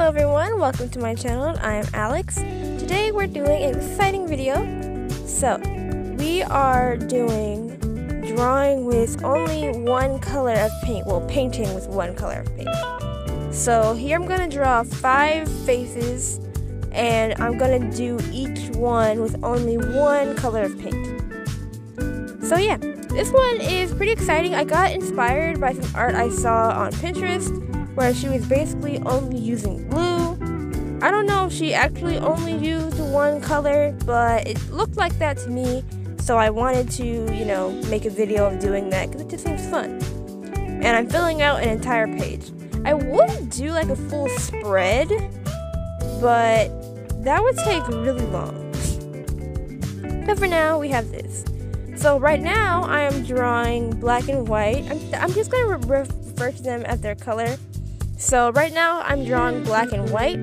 everyone, welcome to my channel. I am Alex. Today we're doing an exciting video. So, we are doing drawing with only one color of paint. Well, painting with one color of paint. So here I'm going to draw 5 faces and I'm going to do each one with only one color of paint. So yeah, this one is pretty exciting. I got inspired by some art I saw on Pinterest where she was basically only using blue. I don't know if she actually only used one color, but it looked like that to me. So I wanted to, make a video of doing that because it just seems fun. And I'm filling out an entire page. I would do like a full spread, but that would take really long. But for now, we have this. So right now, I am drawing black and white. I'm just going to refer to them as their color. So right now, I'm drawing black and white.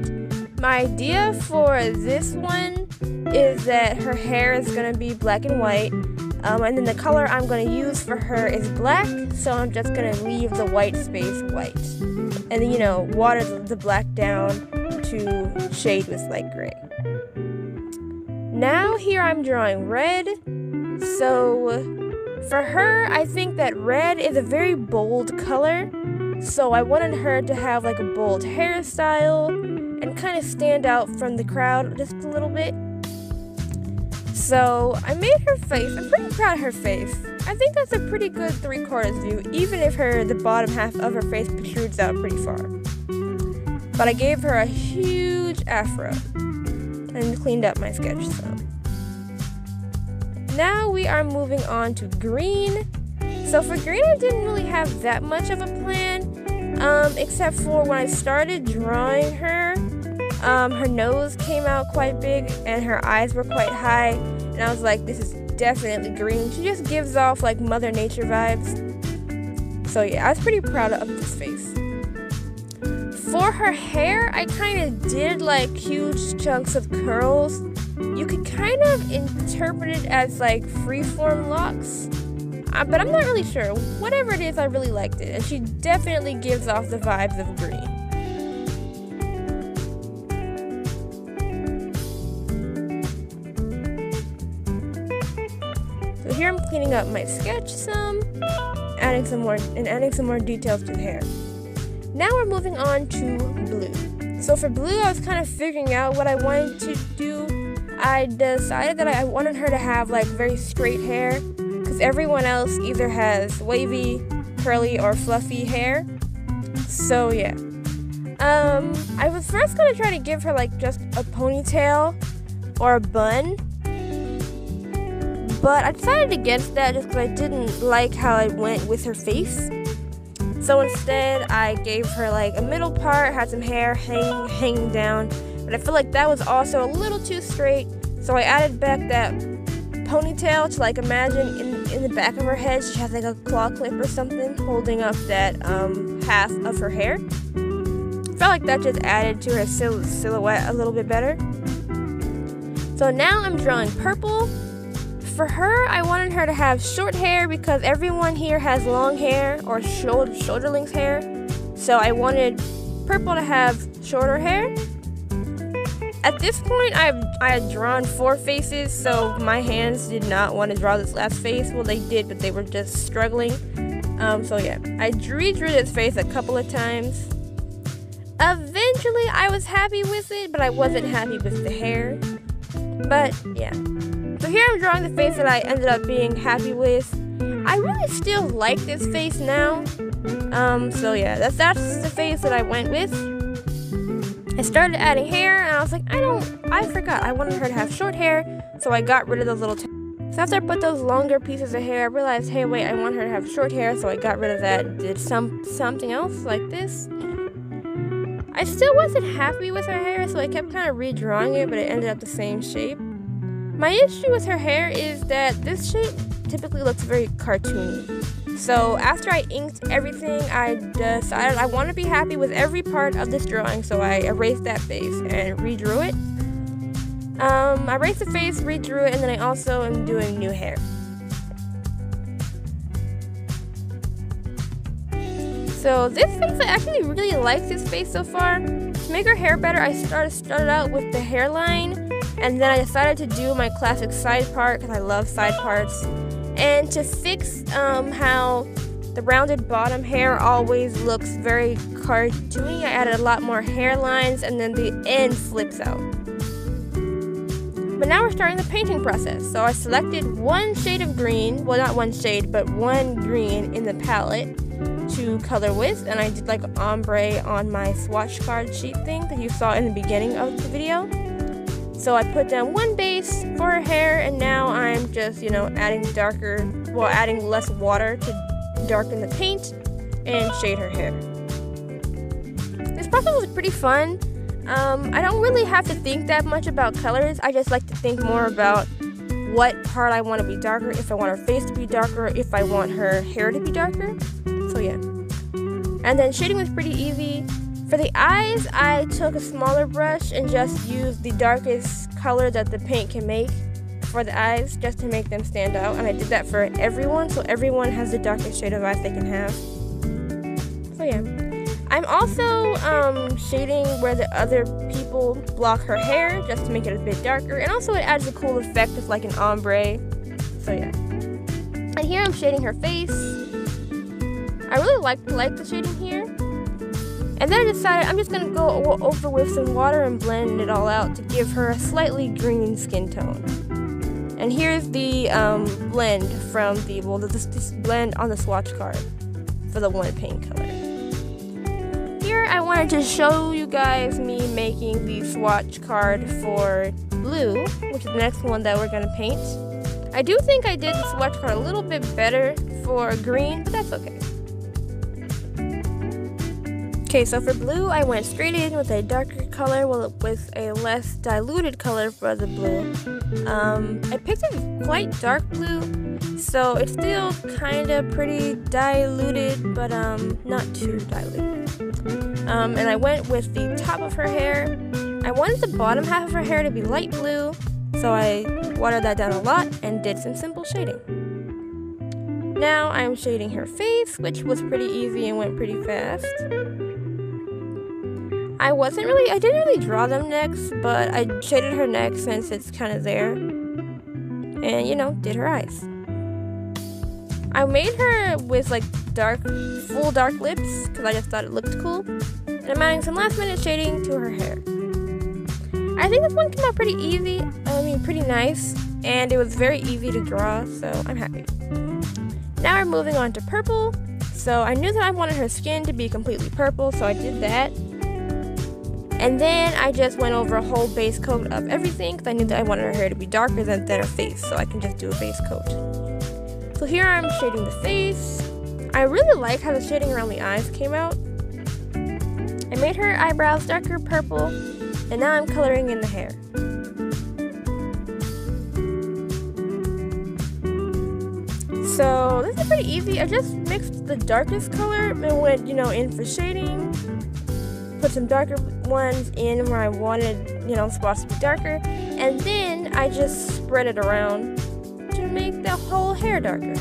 My idea for this one is that her hair is going to be black and white. And then the color I'm going to use for her is black. So I'm just going to leave the white space white. And then, water the black down to shade with light gray. Now here I'm drawing red. So for her, I think that red is a very bold color. So I wanted her to have like a bold hairstyle and kind of stand out from the crowd just a little bit. So I made her face. I'm pretty proud of her face. I think that's a pretty good 3/4 view, even if the bottom half of her face protrudes out pretty far. But I gave her a huge afro and cleaned up my sketch some. Now we are moving on to green. So for green, I didn't really have that much of a plan, except for when I started drawing her, her nose came out quite big and her eyes were quite high, and I was like, this is definitely green. She just gives off like Mother Nature vibes. So yeah, I was pretty proud of this face. For her hair, I kind of did like huge chunks of curls. You could kind of interpret it as like freeform locks, but I'm not really sure. Whatever it is, I really liked it, and she definitely gives off the vibes of green. So here I'm cleaning up my sketch some, adding some more details to the hair. Now we're moving on to blue. So for blue, I was kind of figuring out what I wanted to do. I decided that I wanted her to have like very straight hair, because everyone else either has wavy, curly, or fluffy hair. So yeah. I was first going to try to give her like just a ponytail or a bun, but I decided against that just because I didn't like how it went with her face. So instead, I gave her like a middle part, had some hair hanging down, but I feel like that was also a little too straight, so I added back that ponytail to like imagine in the back of her head she has like a claw clip or something holding up that half of her hair. Felt like that just added to her silhouette a little bit better. So now I'm drawing purple. For her, I wanted her to have short hair because everyone here has long hair or shoulder length hair. So I wanted purple to have shorter hair. At this point, I had drawn 4 faces, so my hands did not want to draw this last face. Well, they did, but they were just struggling. So yeah, I redrew this face a couple of times. Eventually, I was happy with it, but I wasn't happy with the hair. But yeah. So here I'm drawing the face that I ended up being happy with. I really still like this face now. So yeah, that's the face that I went with. I started adding hair, and I was like, I forgot. I wanted her to have short hair, so I got rid of those little So after I put those longer pieces of hair, I realized, hey, wait, I want her to have short hair, so I got rid of that. Did something else like this. I still wasn't happy with her hair, so I kept kind of redrawing it, but it ended up the same shape. My issue with her hair is that this shape typically looks very cartoony. So after I inked everything, I decided I want to be happy with every part of this drawing, so I erased that face and redrew it. I erased the face, redrew it, and then I also am doing new hair. So this face, I actually really like this face so far. To make her hair better, I started out with the hairline, and then I decided to do my classic side part because I love side parts. And to fix how the rounded bottom hair always looks very cartoony, I added a lot more hairlines, and then the end flips out. But now we're starting the painting process. So I selected one shade of green, well not one shade, but one green in the palette to color with, and I did like ombre on my swatch card sheet thing that you saw in the beginning of the video. So I put down one base for her hair, and now I'm just, adding less water to darken the paint and shade her hair. This process was pretty fun. I don't really have to think that much about colors. I just like to think more about what part I want to be darker, if I want her face to be darker, if I want her hair to be darker. So yeah. And then shading was pretty easy. For the eyes, I took a smaller brush and just used the darkest color that the paint can make for the eyes, just to make them stand out. And I did that for everyone, so everyone has the darkest shade of eyes they can have. So yeah. I'm also shading where the other people block her hair, just to make it a bit darker. And also it adds a cool effect of like an ombre. So yeah. And here I'm shading her face. I really like the shading here. And then I decided I'm just going to go over with some water and blend it all out to give her a slightly green skin tone. And here's the blend from this blend on the swatch card for the one paint color. Here I wanted to show you guys me making the swatch card for blue, which is the next one that we're going to paint. I do think I did the swatch card a little bit better for green, but that's okay. Okay, so for blue, I went straight in with a darker color with a less diluted color for the blue. I picked a quite dark blue, so it's still kind of pretty diluted, but not too diluted. And I went with the top of her hair. I wanted the bottom half of her hair to be light blue, so I watered that down a lot and did some simple shading. Now I'm shading her face, which was pretty easy and went pretty fast. I didn't really draw them necks, but I shaded her neck since it's kind of there. And, did her eyes. I made her with like full dark lips, because I just thought it looked cool. And I'm adding some last minute shading to her hair. I think this one came out pretty easy, pretty nice, and it was very easy to draw, so I'm happy. Now we're moving on to purple. So I knew that I wanted her skin to be completely purple, so I did that. And then I just went over a whole base coat of everything because I knew that I wanted her hair to be darker than her face, so I can just do a base coat. So here I'm shading the face. I really like how the shading around the eyes came out. I made her eyebrows darker purple, and now I'm coloring in the hair. So this is pretty easy. I just mixed the darkest color and went, in for shading. Put some darker ones in where I wanted, spots to be darker, and then I just spread it around to make the whole hair darker.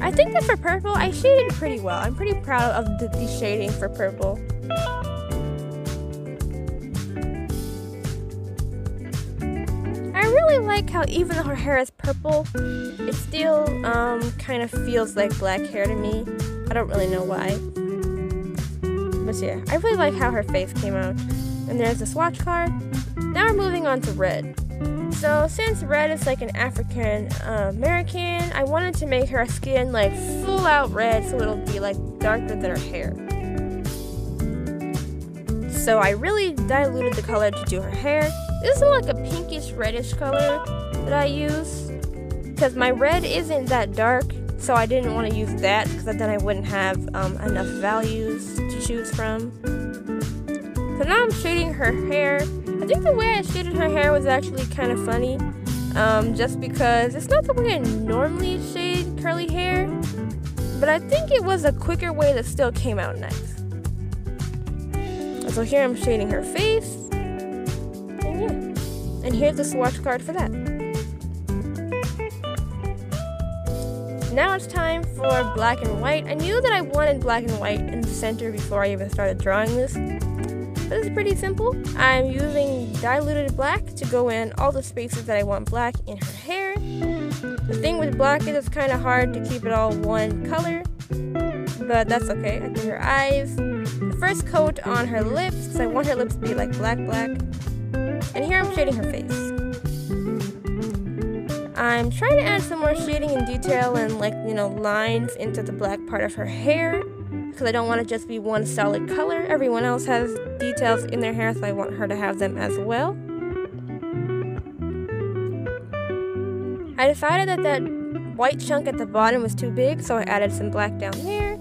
I think that for purple, I shaded pretty well. I'm pretty proud of the shading for purple. I really like how even though her hair is purple, it still kind of feels like black hair to me. I don't really know why. But yeah, I really like how her face came out. And there's the swatch card. Now we're moving on to red. So since red is like an African American, I wanted to make her skin like full out red so it'll be like darker than her hair. So I really diluted the color to do her hair. This is like a pinkish reddish color that I use because my red isn't that dark, so I didn't want to use that because then I wouldn't have enough values to choose from. So now I'm shading her hair. I think the way I shaded her hair was actually kind of funny, just because it's not the way I normally shade curly hair, but I think it was a quicker way that still came out nice. So here I'm shading her face, and yeah, and here's the swatch card for that. Now it's time for black and white. I knew that I wanted black and white in the center before I even started drawing this. this is pretty simple. I'm using diluted black to go in all the spaces that I want black in her hair. The thing with black is it's kind of hard to keep it all one color, but that's okay. I do her eyes. The first coat on her lips, because I want her lips to be like black. And here I'm shading her face. I'm trying to add some more shading and detail and lines into the black part of her hair, because I don't want it just be one solid color. Everyone else has details in their hair, so I want her to have them as well. I decided that white chunk at the bottom was too big, so I added some black down there.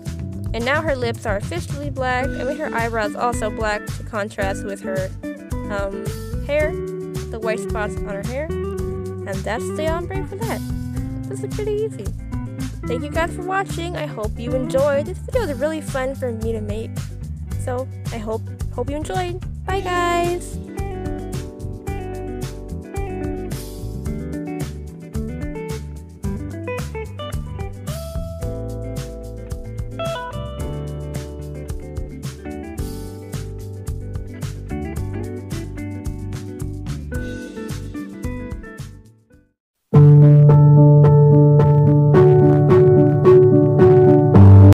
And now her lips are officially black. I made her eyebrows also black to contrast with her hair, the white spots on her hair. And that's the ombre for that. This is pretty easy. Thank you guys for watching. I hope you enjoyed. This video was really fun for me to make. So I hope you enjoyed. Bye guys!